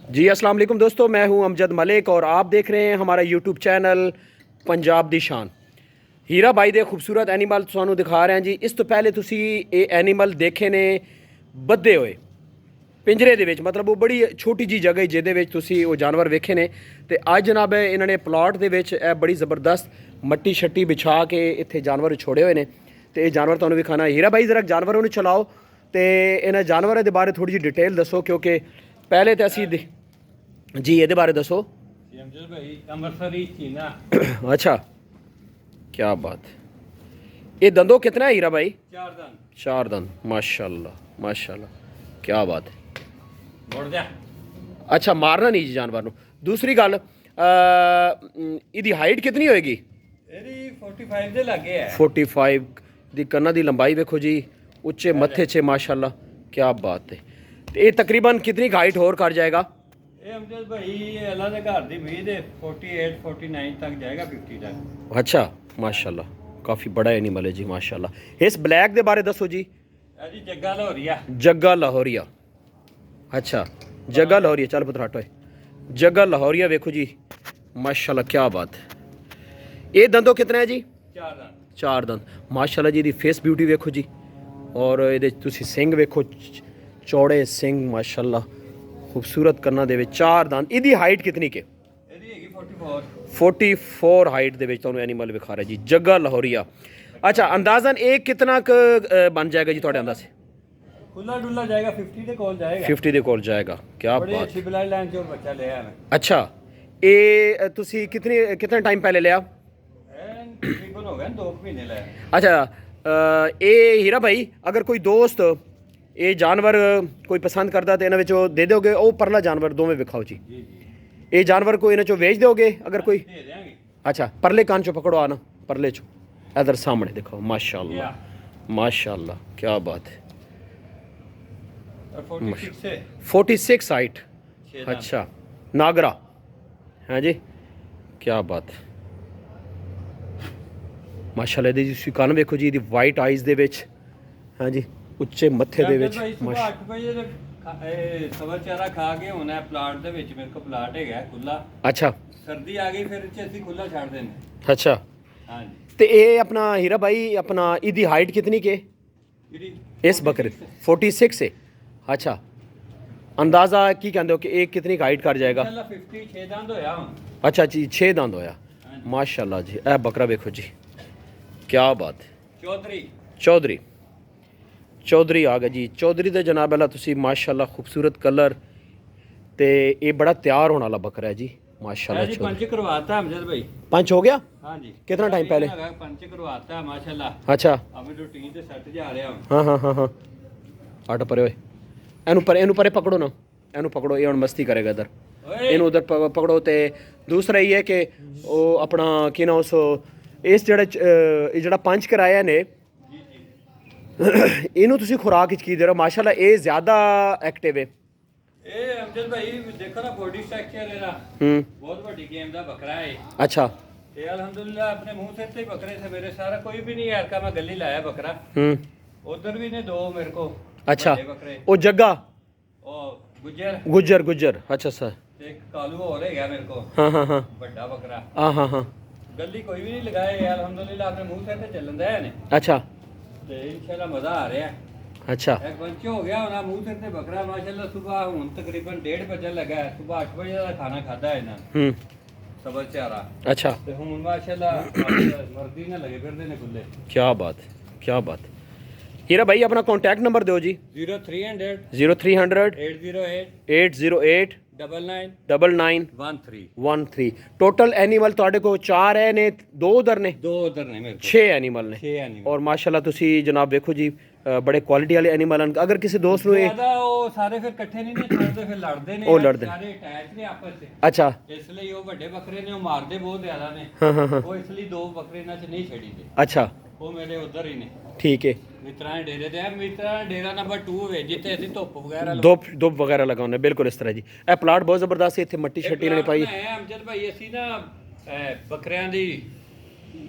जी अस्सलाम वालेकुम दोस्तों, मैं हूं अमजद मलिक और आप देख रहे हैं हमारा यूट्यूब चैनल पंजाब दी शान। हीरा भाई दे खूबसूरत एनीमल तुहानू दिखा रहे हैं जी। इस तो पहले तुसी ये एनीमल देखे ने बद्धे हुए पिंजरे दे विच, मतलब वो बड़ी छोटी जी जगह जिहदे विच तुसी वो जानवर वेखे ने। ते अज जनाब इन्होंने प्लॉट दे विच बड़ी ज़बरदस्त मट्टी शट्टी बिछा के इत्थे जानवर छोड़े हुए ने। ते ये जानवर तुहानू विखाना। हीरा भाई ज़रा जानवरों नू चलाओ ते इन्हां जानवरों के बारे थोड़ी जी डिटेल दसो, क्योंकि पहले तो असी जी ये बारे दसो। भाई अमृतसरी चीना। अच्छा, क्या बात। ये दंदों कितना है हीरा भाई? 4 दंद। 4 दंद, माशाल्लाह माशाल्लाह, क्या बात है। मुड़ जा। अच्छा, मारना नहीं जी जानवर नू। दूसरी गल, इहदी हाइट कितनी होएगी? ਇਹਦੀ 45 ਦੇ ਲੱਗੇ ਹੈ। 45 दी कन्ना दी लंबाई वेखो जी, उच्चे मत्थे चे माशाल्लाह, क्या बात है। तो ये तकरीबन कितनी हाइट होर कर जाएगा? ਇਹ ਅਮਜਦ ਭਾਈ ਅੱਲਾ ਦੇ ਘਰ ਦੀ ਉਮੀਦ ਹੈ 48 49 तक जाएगा, 50 तक। अच्छा माशाल्लाह, काफ़ी बड़ा एनिमल है जी माशाल्लाह। इस ब्लैक दे बारे दसो जी। ਇਹ ਜੀ ਜੱਗਾ ਲਾਹੌਰੀਆ। जग्गा लाहौरिया। अच्छा, जग्गा लाहौरिया, चल पुत्र हटो। जग्गा लाहौरिया वेखो जी माशाल्लाह, क्या बात है। ये दंदों कितना है जी? 4 दंद। 4 दंद माशाल्लाह जी। दी फेस ब्यूटी वेखो जी, और ये तुसी सिंग वेखो, चौड़े सिंग माशाल्लाह, खूबसूरत कन्ना दे विच 4 दंद। इहदी हाइट कितनी के? ਇਹਦੀ ਹੈਗੀ 44। 44 हाइट दे विच तुहानू एनिमल विखा रहा जी, जग्गा लाहौरिया। अच्छा, अंदाजन एक कितना क बन जाएगा जी तुहाडे अंदाज़े? खुला डुला जाएगा, 50 ਦੇ ਕੋਲ ਜਾਏਗਾ। 50 ਦੇ ਕੋਲ ਜਾਏਗਾ, क्या बड़ी बात। अच्छी ब्लड लाइन से बच्चा ले आया मैं। अच्छा, ये तुसी कितने टाइम पहले लिया? तकरीबन हो गए 2 महीने लाया। अच्छा, ये हीरा भाई अगर कोई दोस्त ये जानवर कोई पसंद करता तो इन्हां विचों दे दोगे? वो परला जानवर दोवें विखाओ जी। जी जी ये जानवर को इन्हां चों बेच दोगे अगर कोई? दे देंगे। अच्छा, परले कान चो पकड़ो आना, परले चो इधर सामने देखो माशाल्लाह माशाल्लाह, क्या बात है। और 46 से 46 हाइट। 6 दंद। अच्छा, नागरा हैं जी, क्या बात है माशाल्लाह। ਇਹਦੇ ਜੀ ਕੰਨ ਵੇਖੋ ਜੀ, ਇਹਦੀ ਵਾਈਟ ਆਈਜ਼ ਦੇ ਵਿੱਚ, ਹਾਂ ਜੀ, ਉੱਚੇ ਮੱਥੇ ਦੇ ਵਿੱਚ। ਸੁਬਹ 8 ਵਜੇ ਇਹ ਸਵਾ ਚਾਰਾ ਖਾ ਕੇ ਹੋਣਾ ਪਲਾਟ ਦੇ ਵਿੱਚ। ਮੇਰੇ ਕੋਲ ਪਲਾਟ ਹੈਗਾ ਖੁੱਲਾ। ਅੱਛਾ ਸਰਦੀ ਆ ਗਈ ਫਿਰ ਇੱਥੇ ਅਸੀਂ ਖੁੱਲਾ ਛੱਡ ਦਿੰਦੇ। ਅੱਛਾ, ਹਾਂਜੀ। ਤੇ ਇਹ ਆਪਣਾ ਹੀਰਾ ਭਾਈ ਆਪਣਾ ਇਹਦੀ ਹਾਈਟ ਕਿਤਨੀ ਕੇ ਜਿਹੜੀ ਇਸ ਬੱਕਰੇ? 46 है। अच्छा, अंदाज़ा की कहते हो कि एक कितनी हाइट कर जाएगा? ਅੱਲਾ 56 ਦੰਦ ਹੋਇਆ ਹੁਣ। अच्छा जी, 6 दंद होया ਹਾਂਜੀ। माशाल्लाह जी। ए बकरा देखो जी, क्या बात है। ਚੌਧਰੀ। चौधरी चौधरी आ गया जी। चौधरी दे जनाब अल्लाह तुसी माशाल्लाह, खूबसूरत कलर, ते ये बड़ा तैयार होने वाला बकरा है जी माशाल्लाह। जी पंच करवाता अमजद भाई। पंच हो गया? हाँ जी। कितना टाइम पहले? पंच करवाता माशाल्लाह। अच्छा, अब रूटीन से सेट जा रहा हूं। हाँ हाँ हाँ हाँ, हट परे होए, एनू परे पकड़ो ना, एनू पकड़ो, ये हुण मस्ती करेगा इधर। ओए इनू उधर पकड़ो। तो दूसरा ये है कि वो अपना की ना उस इस ਜਿਹੜਾ पंच कराया ने, जी जी। ਇਹਨੂੰ ਤੁਸੀਂ ਖੁਰਾਕ ਵਿੱਚ ਕੀ ਦੇ ਰਹੇ ਹੋ? ਮਾਸ਼ਾਅੱਲਾ ਇਹ ਜ਼ਿਆਦਾ ਐਕਟਿਵ ਹੈ। ਇਹ ਅਮਜਦ ਭਾਈ ਦੇਖੋ ਨਾ ਬੋਡੀ ਸਟਰਕਚਰ ਇਹਦਾ ਬਹੁਤ ਵੱਡੀ ਗੇਮ ਦਾ ਬੱਕਰਾ ਹੈ। अच्छा। ਇਹ ਅਲਹਮਦੁਲਿल्लाह ਆਪਣੇ ਮੂੰਹ ਸਿਰ ਤੇ ਬੱਕਰੇ ਸਵੇਰੇ ਸਾਰਾ ਕੋਈ ਵੀ ਨਹੀਂ ਯਾਰ ਕਾ ਮੈਂ ਗੱਲੀ ਲਾਇਆ ਬੱਕਰਾ। ਉਧਰ ਵੀ ਨੇ 2 ਮੇਰੇ ਕੋ। अच्छा, ਬੱਕਰੇ वो जग्गा ਉਹ ਗੁੱਜਰ गुज्जर। अच्छा सर, ਤੇ ਇੱਕ ਕਾਲੂ ਹੋਰ ਹੈਗਾ ਮੇਰੇ ਕੋ हाँ हाँ हाँ ਵੱਡਾ ਬੱਕਰਾ। हाँ हाँ हाँ। ਗੱਲੀ ਕੋਈ ਵੀ ਨਹੀਂ ਲਗਾਏ ਯਾਰ ਅਲਹਮਦੁਲਿल्लाह ਆਪਣੇ ਮੂੰਹ ਸਿਰ ਤੇ ਚੱਲਣ ਦਾ ਨੇ। अच्छा ਤੇ ਇਨਸ਼ਾਅੱਲਾ ਮਜ਼ਾ ਆ ਰਿਹਾ। अच्छा। ਇੱਕ ਬੰਚ ਹੋ ਗਿਆ ਉਹਨਾਂ ਮੂੰਹ ਸਿਰ ਤੇ ਬੱਕਰਾ ਮਾਸ਼ਾਅੱਲਾ। ਸਵੇਰ ਹੁਣ ਤਕਰੀਬਨ 1:30 ਵਜੇ ਲੱਗਾ ਹੈ। ਸਵੇਰ 8 ਵਜੇ ਦਾ ਖਾਣਾ ਖਾਦਾ ਇਹਨਾਂ ਸਬਰ ਚਾਰਾ। अच्छा, ਤੇ ਹੁਣ ਮਾਸ਼ਾਅੱਲਾ ਮਰਦੀ ਨਾਲ ਲੱਗੇ ਫਿਰਦੇ ਨੇ ਖੁੱਲੇ। क्या बात है, क्या बात है। हीरा भाई अपना कॉन्टैक्ट नंबर दो जी। 0300 0300 808 808 99 99 13। 13। टोटल एनिमल ਤੁਹਾਡੇ ਕੋਲ 4 ਹੈ ਨੇ, 2 ਉਧਰ ਨੇ, 2 ਉਧਰ ਨੇ ਮੇਰੇ ਕੋਲ। 6 ਐਨੀਮਲ ਨੇ। 6 ਐਨੀਮਲ। और माशाल्लाह तुसी जनाब देखो जी, बड़े क्वालिटी वाले एनिमल हैं। अगर किसी दोस्त ਨੂੰ ਇਹ ਜ਼ਿਆਦਾ ਉਹ ਸਾਰੇ ਫਿਰ ਇਕੱਠੇ ਨਹੀਂ ਨੇ ਛੱਡਦੇ, ਫਿਰ ਲੜਦੇ ਨੇ। ਉਹ ਲੜਦੇ ਨੇ। ਸਾਰੇ ਅਟੈਚ ਨੇ ਆਪਸ ਵਿੱਚ। अच्छा ਇਸ ਲਈ ਉਹ ਵੱਡੇ ਬੱਕਰੇ ਨੇ ਉਹ ਮਾਰਦੇ ਬਹੁਤ ਜ਼ਿਆਦਾ ਨੇ। हाँ हाँ हाँ, ਉਹ ਇਸ ਲਈ 2 ਬੱਕਰੇ ਇਹਨਾਂ 'ਚ ਨਹੀਂ ਛੱਡੀਦੇ। अच्छा ਉਹ ਮੇਰੇ ਉਧਰ ਹੀ ਨੇ ठीक है। ਮਿੱਤਰਾਂ ਦੇ ਡੇਰੇ ਤੇ। ਮਿੱਤਰਾਂ ਦਾ ਡੇਰਾ ਨੰਬਰ 2 ਵੇ ਜਿੱਥੇ ਅਸੀਂ ਧੁੱਪ ਵਗੈਰਾ धुप वगैरह लगाने बिल्कुल इस तरह जी। ਇਹ ਪਲਾਟ ਬਹੁਤ ਜ਼ਬਰਦਸਤ ਹੈ। ਇੱਥੇ ਮੱਟੀ ਛੱਟੀ ਇਹਨਾਂ ਨੇ ਪਾਈ। ਅਮਜਦ ਭਾਈ ਅਸੀਂ ਨਾ ਬੱਕਰਿਆਂ ਦੀ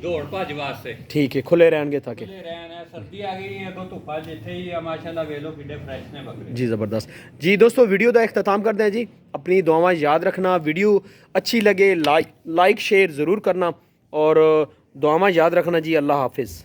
ਦੌੜ ਭੱਜ ਵਾਸਤੇ ਠੀਕ ਹੈ, ਖੁੱਲੇ ਰਹਿਣਗੇ ਤਾਂ ਕਿ ਖੁੱਲੇ ਰਹਿਣ ਹੈ। ਸਰਦੀ ਆ ਗਈ ਹੈ, ਅੱਗੋਂ ਧੁੱਪਾਂ ਜਿੱਥੇ ਹੀ ਆ ਮਾਸ਼ਾਅੱਲਾ ਵੇਖ ਲਓ ਕਿੱਡੇ ਫਰੈਸ਼ ਨੇ ਬੱਕਰੇ। जी ज़बरदस्त जी। दोस्तों वीडियो का अख्ताम करते हैं जी। अपनी दुआएं याद रखना, वीडियो अच्छी लगे लाइक शेयर ज़रूर करना और दुआएं याद रखना जी। अल्लाह हाफिज़।